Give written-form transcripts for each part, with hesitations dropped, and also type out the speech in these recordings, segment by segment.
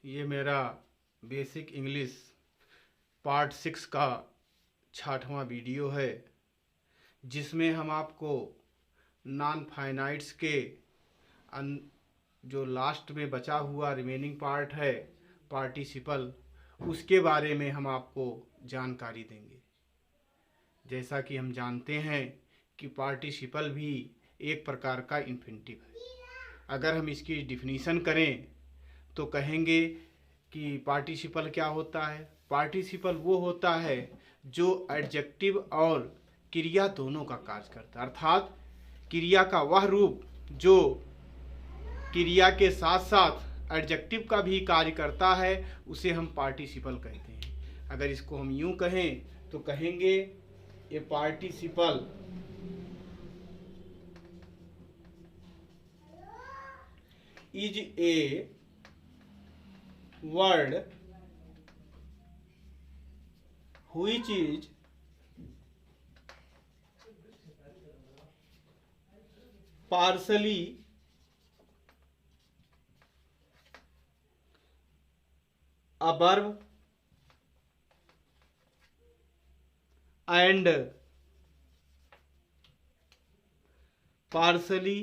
ये मेरा basic English part 6 का 6वां वीडियो है, जिसमें हम आपको नॉन फाइनाइट्स के जो लास्ट में बचा हुआ रिमेनिंग पार्ट है पार्टिसिपल, उसके बारे में हम आपको जानकारी देंगे। जैसा कि हम जानते हैं कि पार्टिसिपल भी एक प्रकार का इन्फिनिटिव है। अगर हम इसकी डिफिनीशन करें तो कहेंगे कि पार्टिसिपल क्या होता है। पार्टिसिपल वो होता है जो एडजेक्टिव और क्रिया दोनों का कार्य करता है, अर्थात क्रिया का वह रूप जो क्रिया के साथ साथ एडजेक्टिव का भी कार्य करता है, उसे हम पार्टिसिपल कहते हैं। अगर इसको हम यूं कहें तो कहेंगे a participle is a word which is partially a verb and partially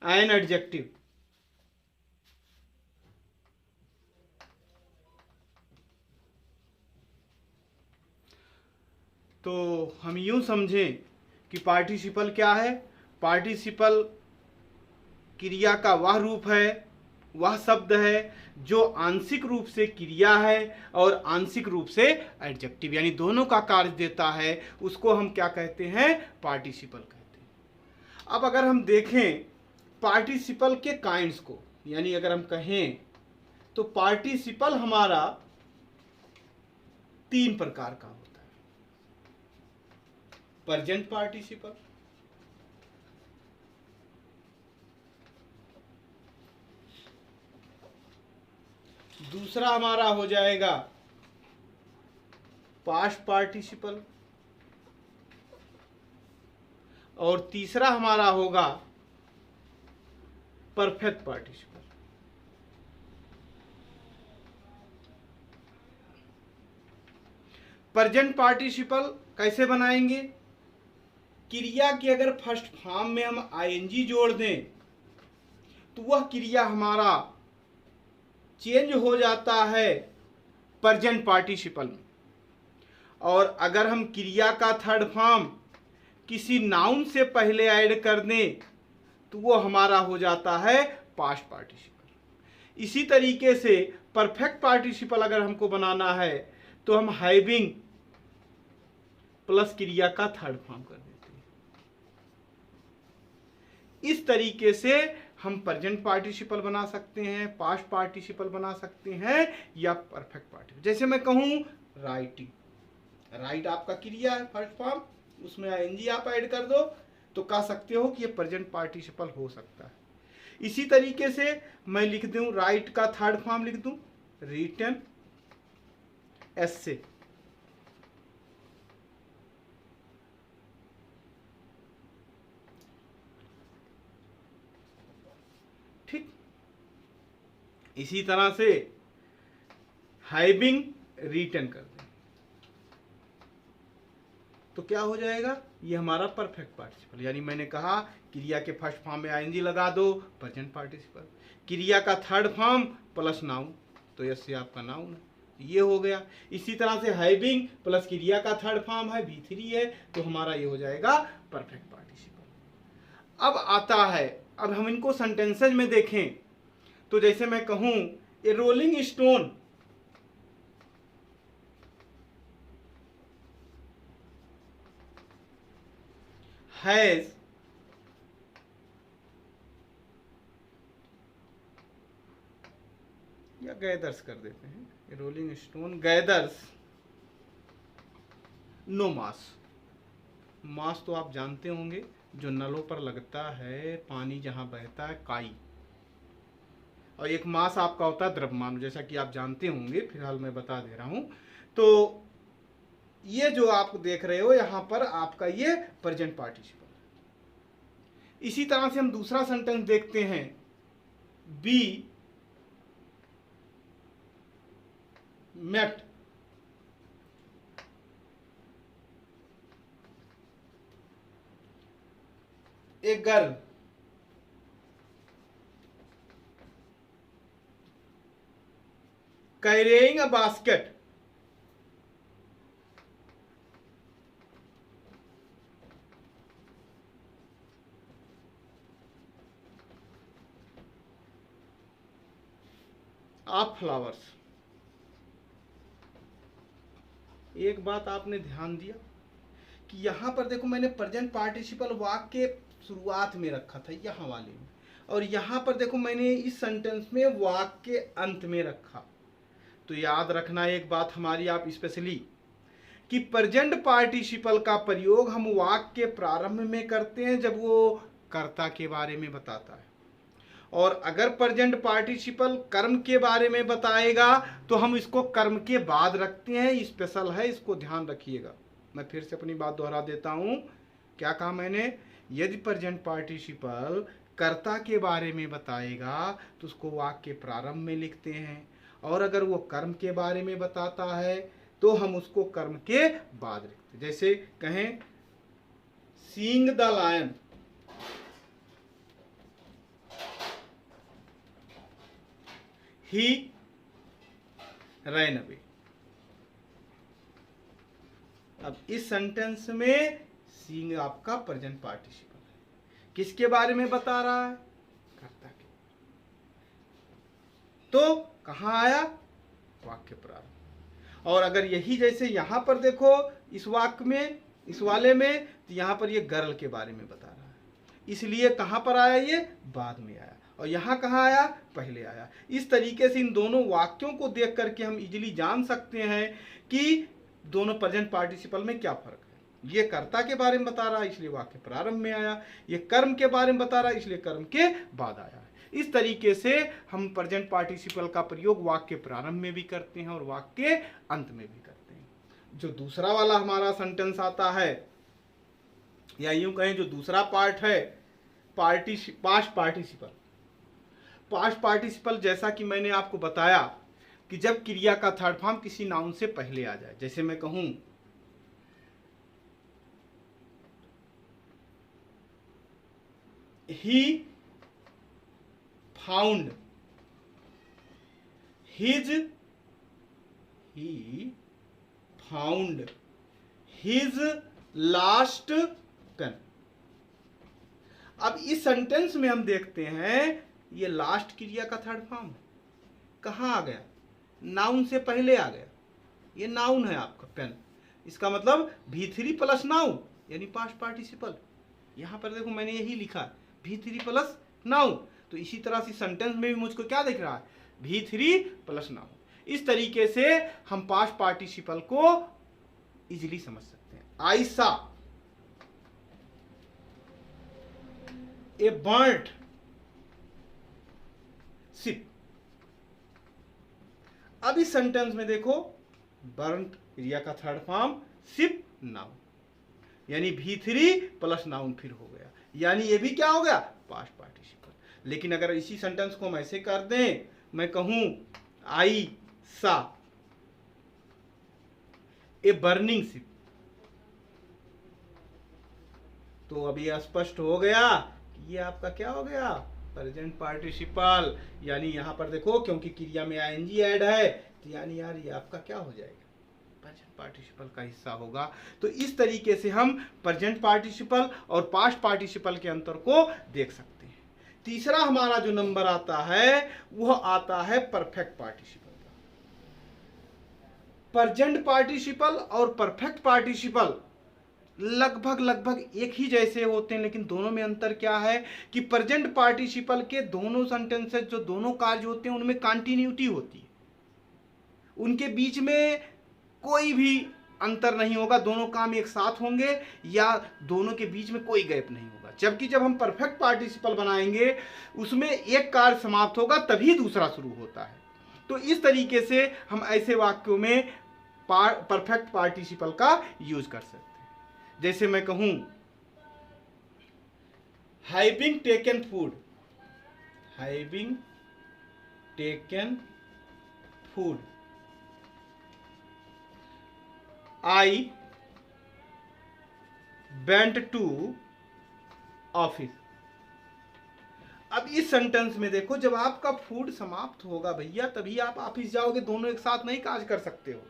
an adjective। तो हम यूं समझें कि पार्टिसिपल क्या है। पार्टिसिपल क्रिया का वह रूप है, वह शब्द है जो आंशिक रूप से क्रिया है और आंशिक रूप से एडजेक्टिव, यानी दोनों का कार्य देता है। उसको हम क्या कहते हैं? पार्टिसिपल कहते हैं। अब अगर हम देखें पार्टिसिपल के काइंड्स को, यानी अगर हम कहें तो पार्टिसिपल हमारा 3 प्रकार का होता है। प्रेजेंट पार्टिसिपल, दूसरा हमारा हो जाएगा पास्ट पार्टिसिपल, और तीसरा हमारा होगा परफेक्ट पार्टिसिपल। प्रेजेंट पार्टिसिपल कैसे बनाएंगे? क्रिया की अगर फर्स्ट फॉर्म में हम आईएनजी जोड़ दें तो वह क्रिया हमारा चेंज हो जाता है प्रेजेंट पार्टिसिपल में, और अगर हम क्रिया का थर्ड फॉर्म किसी नाउन से पहले ऐड कर दें तो वो हमारा हो जाता है पास्ट पार्टिसिपल। इसी तरीके से परफेक्ट पार्टिसिपल अगर हमको बनाना है तो हम हैविंग प्लस क्रिया का थर्ड फॉर्म कर देते हैं। इस तरीके से हम प्रेजेंट पार्टिसिपल बना सकते हैं, पास्ट पार्टिसिपल बना सकते हैं, या परफेक्ट पार्टिसिपल। जैसे मैं कहूं राइटिंग, राइट आपका क्रिया है फर्स्ट फॉर्म, उसमें आईएनजी आप ऐड कर दो तो कह सकते हो कि ये प्रेजेंट पार्टिसिपल हो सकता है। इसी तरीके से मैं लिख दूं, राइट का थर्ड फॉर्म लिख दूं रिटन एस्से, ठीक। इसी तरह से हैविंग रिटन कर दें तो क्या हो जाएगा? ये हमारा परफेक्ट पार्टिसिपल। यानी मैंने कहा क्रिया के फर्स्ट फॉर्म में आईएनजी लगा दो, प्रेजेंट पार्टिसिपल। क्रिया का थर्ड फॉर्म प्लस नाउन, तो यस आपका नाउन है, ये हो गया। इसी तरह से हैविंग प्लस क्रिया का थर्ड फॉर्म है V3 है, तो हमारा ये हो जाएगा परफेक्ट पार्टिसिपल। अब आता है, अब हम इनको सेंटेंसेज में देखें तो जैसे मैं कहूं ए रोलिंग स्टोन हैज या गैदर्स कर देते हैं, ए रोलिंग स्टोन गैदर्स नो मास। मास तो आप जानते होंगे, जो नलों पर लगता है, पानी जहां बहता है, काई। और एक मास आपका होता है द्रव्यमान, जैसा कि आप जानते होंगे, फिलहाल मैं बता दे रहा हूं। तो ये जो आप देख रहे हो यहां पर आपका ये प्रेजेंट पार्टिसिपल। इसी तरह से हम दूसरा सेंटेंस देखते हैं, he met a girl carrying a basket. Of flowers. एक बात आपने ध्यान दिया कि यहां पर देखो मैंने प्रेजेंट पार्टिसिपल वाक्य के शुरुआत में रखा था यहां वाले में, और यहां पर देखो मैंने इस सेंटेंस में वाक्य के अंत में रखा। तो याद रखना एक बात हमारी आप स्पेशली कि प्रेजेंट पार्टिसिपल का प्रयोग हम वाक्य के प्रारंभ में करते हैं जब वो कर्ता के बारे में बताता है, और अगर प्रेजेंट पार्टिसिपल कर्म के बारे में बताएगा तो हम इसको कर्म के बाद रखते हैं। स्पेशल है, इसको ध्यान रखिएगा। मैं फिर से अपनी बात दोहरा देता हूं, क्या कहा मैंने? यदि प्रेजेंट पार्टिसिपल कर्ता के बारे में बताएगा तो उसको वाक्य के प्रारंभ में लिखते हैं, और अगर वो कर्म के बारे में बताता है तो हम उसको कर्म के बाद लिखते हैं। जैसे कहें seeing the lion, he ran away. अब इस सेंटेंस में सीइंग आपका प्रेजेंट पार्टिसिपल है, किसके बारे में बता रहा है? कर्ता के। तो कहां आया? वाक्य प्रारंभ। और अगर यही जैसे यहां पर देखो इस वाक्य में, इस वाले में, तो यहां पर ये गर्ल के बारे में बता रहा है, इसलिए कहां पर आया? ये बाद में आया। और यहां कहां आया? पहले आया। इस तरीके से इन दोनों वाक्यों को देख करके हम इजीली जान सकते हैं कि दोनों प्रेजेंट पार्टिसिपल में क्या फर्क है। ये कर्ता के बारे में बता रहा है इसलिए वाक्य प्रारंभ में आया, ये कर्म के बारे में बता रहा है इसलिए कर्म के बाद आया है। इस तरीके से हम प्रेजेंट पार्टिसिपल का प्रयोग वाक्य प्रारंभ में भी करते हैं और वाक्य अंत में भी करते हैं। जो दूसरा वाला हमारा सेंटेंस आता है, या यूं कहें जो दूसरा पार्ट है, पास्ट पार्टिसिपल। पास्ट पार्टिसिपल जैसा कि मैंने आपको बताया कि जब क्रिया का थर्ड फॉर्म किसी नाउन से पहले आ जाए, जैसे मैं कहूं he found his last pen. अब इस सेंटेंस में हम देखते हैं ये लास्ट क्रिया का थर्ड फॉर्म है। कहां आ गया? नाउन से पहले आ गया। ये नाउन है आपका पेन, इसका मतलब V3 प्लस नाउन यानी पास्ट पार्टिसिपल। यहां पर देखो मैंने यही लिखा V3 प्लस नाउन। तो इसी तरह से सेंटेंस में भी मुझको क्या दिख रहा है? V3 plus noun. इस तरीके से हम पास्ट पार्टिसिपल को इजीली समझ सकते हैं। आई सा ए बर्न्ड शिप। अब इस सेंटेंस में देखो बर्न्ड क्रिया का थर्ड फॉर्म, शिप नाउन, यानी V3 प्लस नाउन फिर हो गया, यानी ये भी क्या हो गया? Past participle. लेकिन अगर इसी सेंटेंस को हम ऐसे कर दें, मैं कहूं आई सा ए बर्निंग शिप, तो अभी स्पष्ट हो गया कि ये आपका क्या हो गया? Present participle. यानी यहां पर देखो क्योंकि क्रिया में आईएनजी ऐड है, तो यानी यार ये आपका क्या हो जाएगा? प्रेजेंट पार्टिसिपल का हिस्सा होगा। तो इस तरीके से हम प्रेजेंट पार्टिसिपल और पास्ट पार्टिसिपल के अंतर को देख सकते हैं। तीसरा हमारा जो नंबर आता है वह आता है परफेक्ट पार्टिसिपल का। प्रेजेंट पार्टिसिपल और परफेक्ट पार्टिसिपल लगभग एक ही जैसे होते हैं, लेकिन दोनों में अंतर क्या है कि प्रेजेंट पार्टिसिपल के दोनों सेंटेंसेस, जो दोनों कार्य होते हैं, उनमें कंटिन्यूटी होती है, उनके बीच में कोई भी अंतर नहीं होगा, दोनों काम एक साथ होंगे या दोनों के बीच में कोई गैप नहीं होगा। जबकि जब हम परफेक्ट पार्टिसिपल बनाएंगे उसमें एक कार्य समाप्त होगा तभी दूसरा शुरू होता है। तो इस तरीके से हम ऐसे वाक्यों में परफेक्ट पार्टिसिपल का यूज कर सकते हैं। जैसे मैं कहूं having taken food, having taken food, I went to office. अब इस सेंटेंस में देखो, जब आपका फूड समाप्त होगा भैया तभी आप ऑफिस जाओगे, दोनों एक साथ नहीं काज कर सकते हो।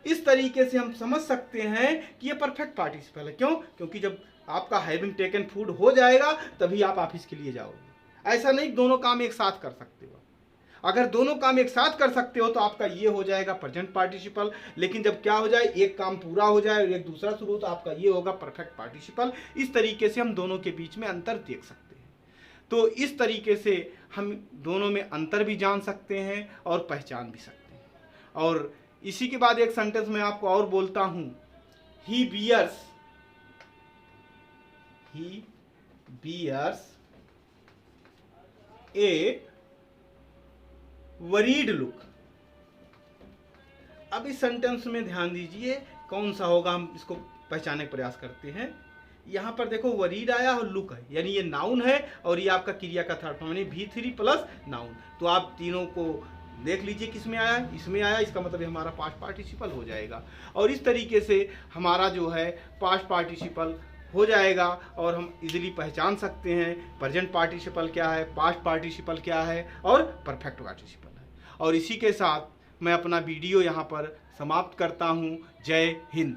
इस तरीके से हम समझ सकते हैं कि ये परफेक्ट पार्टिसिपल है। क्यों? क्योंकि जब आपका हैविंग टेकन फूड हो जाएगा तभी आप ऑफिस के लिए जाओगे। ऐसा नहीं दोनों काम एक साथ कर सकते हो। अगर दोनों काम एक साथ कर सकते हो तो आपका ये हो जाएगा प्रेजेंट पार्टिसिपल। लेकिन जब क्या हो जाए, एक काम पूरा हो जाए और एक दूसरा शुरू हो, तो आपका ये होगा परफेक्ट पार्टिसिपल। इस तरीके से हम दोनों के बीच में अंतर देख सकते हैं। तो इस तरीके से हम दोनों में अंतर भी जान सकते हैं और पहचान भी सकते हैं। और इसी के बाद एक सेंटेंस में आपको और बोलता हूं, ही बियर्स ए वरीड लुक। अब इस सेंटेंस में ध्यान दीजिए कौन सा होगा, हम इसको पहचानने का प्रयास करते हैं। यहां पर देखो वरीड आया और लुक है, यानी ये नाउन है और ये आपका क्रिया का थर्ड फॉर्म यानी V3 प्लस नाउन। तो आप तीनों को देख लीजिए किस में आया, इसमें आया, इसका मतलब हमारा पास्ट पार्टिसिपल हो जाएगा। और इस तरीके से हमारा जो है पास्ट पार्टिसिपल हो जाएगा और हम इजीली पहचान सकते हैं प्रेजेंट पार्टिसिपल क्या है, पास्ट पार्टिसिपल क्या है और परफेक्ट पार्टिसिपल है। और इसी के साथ मैं अपना वीडियो यहाँ पर समाप्त करता हूँ। जय हिंद।